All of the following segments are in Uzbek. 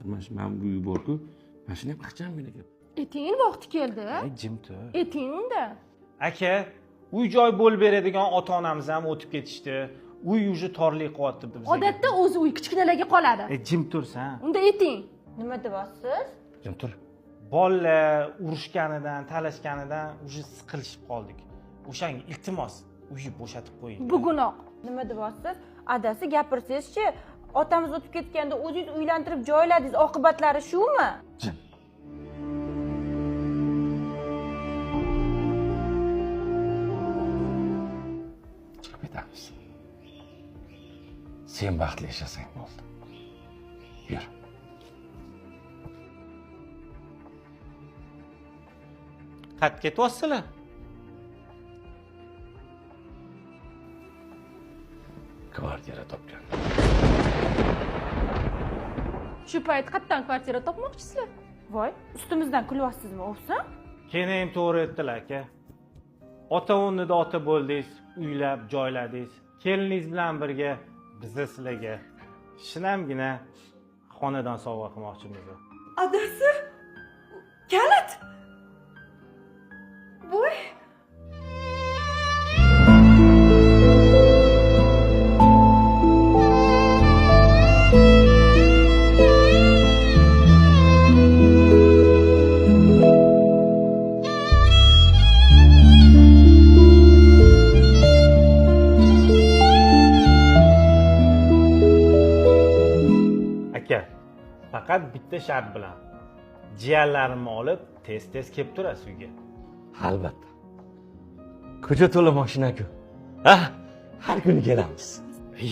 Mana bu uy bor-ku, mana shuni ham ixchamgina gap. Eting vaqti keldi. Jim tur. Etingda. Aka, uy-joy bo'lib beradigan ota-onamiz ham o'tib ketishdi. Uy уже torlik qilyapti bizga. Odatda o'zi uy kichkinalarga qoladi. Jim tursan. Unda eting. Nima deyapsiz? Jim tur. Bolalar urushganidan, talashganidan уже siqilishib qoldik. O'shanga iltimos, uyni bo'shatib qo'ying. Bugunoq. Nima deyapsiz? Adasi gapirsangiz-chi, otamiz o'tib ketganda o'zingiz uylantirib joyladingiz, oqibatlari shumi? Chiqib ketamiz. Sen baxtli yashasang bo'ldi. Yur. Qayerga ketyapsizlar? Kvartira topgan. Shu payt qayerdan kvartira topmoqchisizlar? Voy, ustimizdan kulyapsizmi, o'psin? Keyin ham to'g'ri aytdilar aka. Ota o'rnida ota bo'ldingiz, uylab joyladingiz. Keliningiz bilan birga bizni sizlarga shinamgina xonadon sovg'a qilmoqchimiz. Adasi, kalit. Voy. Aka, faqat bitta shart bilan. Jiyanlarimni olib, tez-tez kelib turasiz uyga. Albatta. Ko'cha to'la mashina-ku. Ha? Har kuni kelamiz.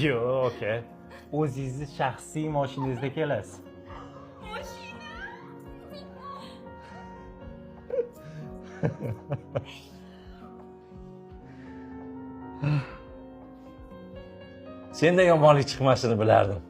Yo'q, aka. O'zingizni shaxsiy mashinangizda kelasiz. Senda yomonlik chiqmasini bilardim.